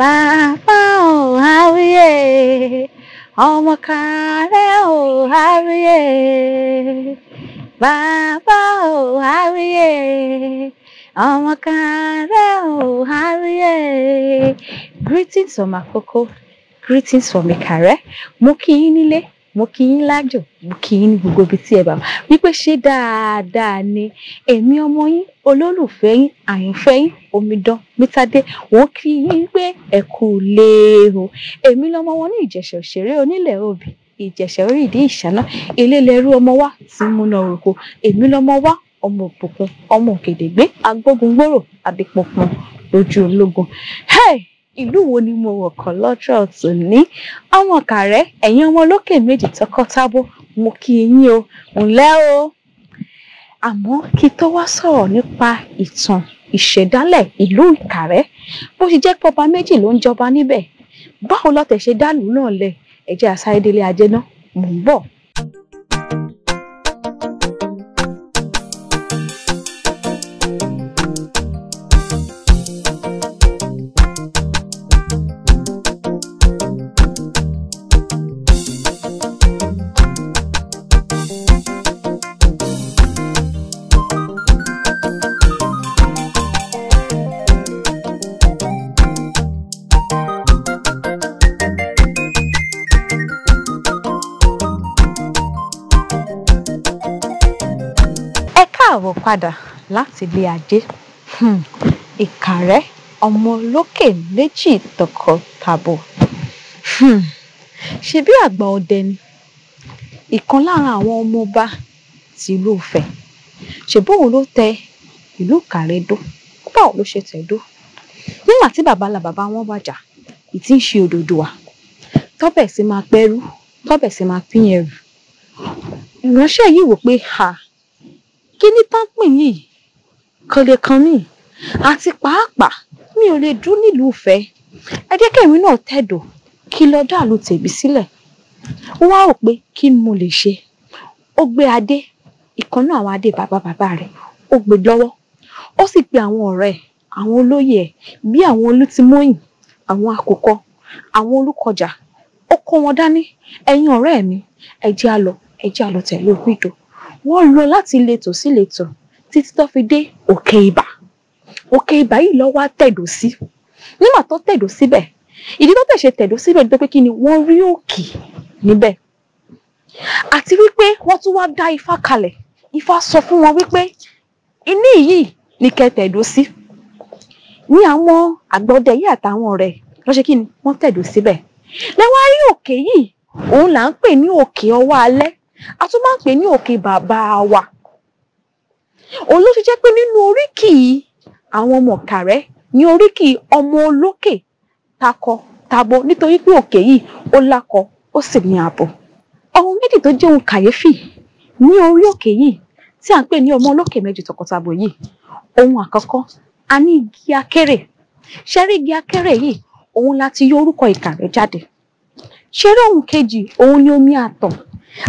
Bàbá ò àwíyé, ọmọ kàrẹ́ ò àwíyé. Bàbá ò àwíyé, ọmọ kàrẹ́ ò àwíyé. Greetings from Akoko, greetings from Ikare. Mo kí yín nílé, mo kí yín lájò, mo kí yín ní gbogbo ibi tí ẹ bá wà. Wípé ṣé dáadáa ni èmi ọmọ yín, olólùfẹ́ yín, àyànfẹ́ yín, omidan Mítádé. Wọ́n kí yín pé ẹ kú lé o. Èmi lọmọ wọn ní Ìjẹ̀ṣà òṣèré onílẹ̀ òbí, Ìjẹ̀ṣà orí ìdí ìṣáná, ilé lẹrú ọmọ wa tí múná orúkọ. Èmi lọmọ wa, ọmọ òpópọn, ọmọ òkèdègbé, agbógungbòrò, adépọ̀pọ̀n lójú ológun. Ìlú wo ni mo wọ̀ kàn lọ́jọ́ tòní? Ọmọ Kàrẹ́, ẹ̀yin ọmọ olókè méjì tọkọtabo, mo kí yín o, ǹlẹ́ o. Àmọ́ kí tó wá sọ̀rọ̀ nípa ìtàn ìṣẹ̀dálẹ̀ ìlú Ìkàrẹ́, bó ṣe jẹ́ pé ọba méjì ló ń jọba níbẹ̀, báwo lọ́tẹ̀ ṣe dálùú náà lẹ̀? Ẹ jẹ́ a sáré délé ajé náà, mò ń bọ̀. Káàbọ̀ padà láti ilé ajé. Ìkàrẹ́, ọmọ olókè méjì tọkọtabo. Ṣe bí àgbà ọdẹ ni ìkan lára àwọn ọmọ ọba ti ìlú Ifẹ̀. Ṣe bóun ló tẹ ìlú Ìkàrẹ́ dó. Báwo ló ṣe tẹ̀ dó? Nígbà tí bàbá wọn wàjà, ìtí ń ṣe Odùduwà, tọ́bẹ̀ sí máa pẹ́rú, tọ́bẹ̀ sí máa pín ẹrù. Ìránṣẹ́ yìí wò pé kí ní tán pín yìí kò lè kan mí, àti pàápàá mi ò lè dúró nílùú Ifẹ̀. Ẹ jẹ́ kẹ́mi náà tẹ̀dọ̀ kí lọ dàlú tèmi sílẹ̀. Ó wá rò pé kí ni mo lè ṣe. Ó gbé adé, ìkan náà àwọn adé bàbá rẹ̀, ó gbé lọ́wọ́. Ó sì pe àwọn ọ̀rẹ́ ẹ̀, àwọn olóyè ẹ̀, bí àwọn olútimóyìn, àwọn àkókò, àwọn olúkọjà. Ó kó wọn dání. Ẹ̀yin ọ̀rẹ́ mi, ẹ jẹ́ á lọ tẹ̀lé Òpìdó. Wọ́n lọ láti ìletò sí ìletò títí tó fi dé òkè Ìbà. Òkè Ìbà yìí ló wá tẹ̀dó sí. Nígbà tó tẹ̀dó síbẹ̀, ìdí tó tẹ̀ ṣe tẹ̀dó síbẹ̀ ni pé kí ni wọ́n rí òkè níbẹ̀. Àti wípé wọ́n tún wá dá Ifá kalẹ̀. Ifá sọ fún wọn wípé iní yìí ni kẹ́ tẹ̀dó sí. Ní àwọn àgbọ̀dẹ yìí àtàwọn ọ̀rẹ́ ló ṣe kí ni wọ́n tẹ̀dó síbẹ̀. Lẹ́wọ́n á rí òkè yìí, òun là ń pè ní òkè ọwọ́ alẹ́. A tún máa ń pè ní òkè bàbá wa. Òun ló ṣe jẹ́ pé nínú oríkì àwọn ọmọ Ìkàrẹ́ ní oríkì ọmọ olókè takọ-tabo, nítorí pé òkè yìí ó lákọ ó sì ní abo. Ohun méjì tó jẹ́ ohun kàyéfì ní orí òkè yìí tí à ń pè ní ọmọ olókè méjì tọkọtabo yìí. Ohun àkọ́kọ́, a ní igi akérè. Ṣé rí igi akérè yìí, òun láti yọ orúkọ Ìkàrẹ́ jáde. Ṣé rí ohun kejì, òun ni omi àtọ̀.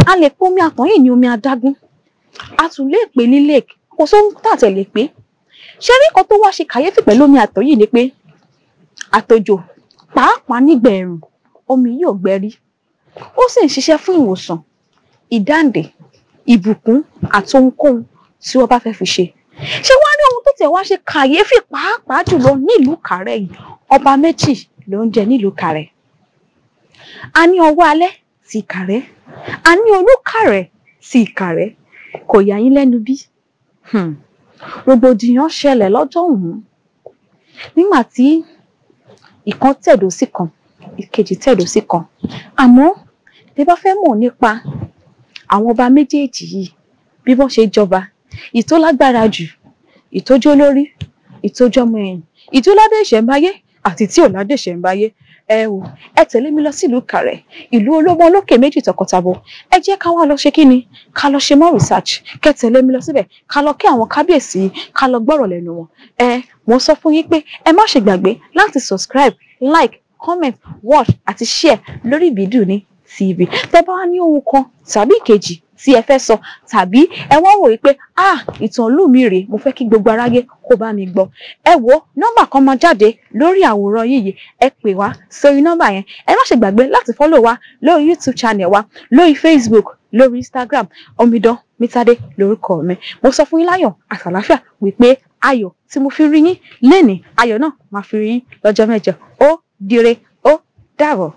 A lè pè omi àtọ̀ yìí ní omi adágún. A tún lè pè ní lake. Kò sóhun tàtẹ̀ lè pè. Ṣé rí nǹkan tó wá ṣe kàyéfì pẹ̀lú omi àtọ̀ yìí ni pé àtòjò pàápàá nígbà ẹ̀rùn, omi yìí ò gbẹ́rí. Ó sì ń ṣiṣẹ́ fún ìwòsàn, ìdáǹdè, ìbùkún àti ohunkóhun tí wọ́n bá fẹ́ fi ṣe. Ṣé wá ní ohun tó tẹ̀ wá ṣe kàyéfì pàápàá jùlọ nílùú Ìkàrẹ́ yìí? Ọba méjì ló ń jẹ nílùú Ìkàrẹ́. A ní ọwọ́ alẹ́ ti Ìkàrẹ́, a ní olúkàrẹ́ ti Ìkàrẹ́. Kò yà yín lẹ́nu bí? Rògbòdìyàn ṣẹlẹ̀ lọ́jọ́ ọ̀hún. Nígbà tí ìkan tẹ̀dó sí kan, ìkejì tẹ̀dó sí kan. Àmọ́ bí bá fẹ́ mọ̀ nípa àwọn ọba méjèèjì yìí, bí wọ́n ṣe jọba, ìtó lágbára jù, ìtójó lórí, ìtójọmọ ẹ̀yìn, ìtóládé ìṣẹ̀ǹbáyé àti tí ò ládé ìṣẹ̀ǹbáyé. Ẹ tẹ̀lé mi lọ sí ìlú Ìkàrẹ́, ìlú olómọ olókè méjì tọkọtabo. Ẹ jẹ́ ká wá lọ ṣe kí ni? Ká lọ ṣe more research. Kẹ́ tẹ̀lé mi lọ síbẹ̀, ká lọ kí àwọn kábíyèsí, ká lọ gbọ́rọ̀ lẹ́nu wọn. Mo sọ fún yín pé ẹ má ṣe gbàgbé láti subscribe, like, comment, watch àti share lórí Biduni TV. Tẹ́ bá wá ní ohun kan tàbí ìkejì tí ẹ fẹ́ sọ tàbí ẹ wá wò wípé ìtàn ìlú mi rèé mo fẹ́ kí gbogbo aráyé kó bá mi gbọ́. Ẹ wo nọ́mbà kan máa jáde lórí àwòrán yìí, ẹ pè wá sórí nọ́mbà yẹn. Ẹ má ṣe gbàgbé láti follow wa lórí YouTube channel wa, lórí Facebook, lórí Instagram. Omidan Mítádé lórúkọ mi. Mo sọ fún yín láyọ̀ àtàlàáfíà wípé ayọ̀ tí mo fi rí yín lénìí, ayọ̀ náà máa fi rí yín lọ́jọ́ mẹ́jọ. Ó dire, ó dàbọ̀.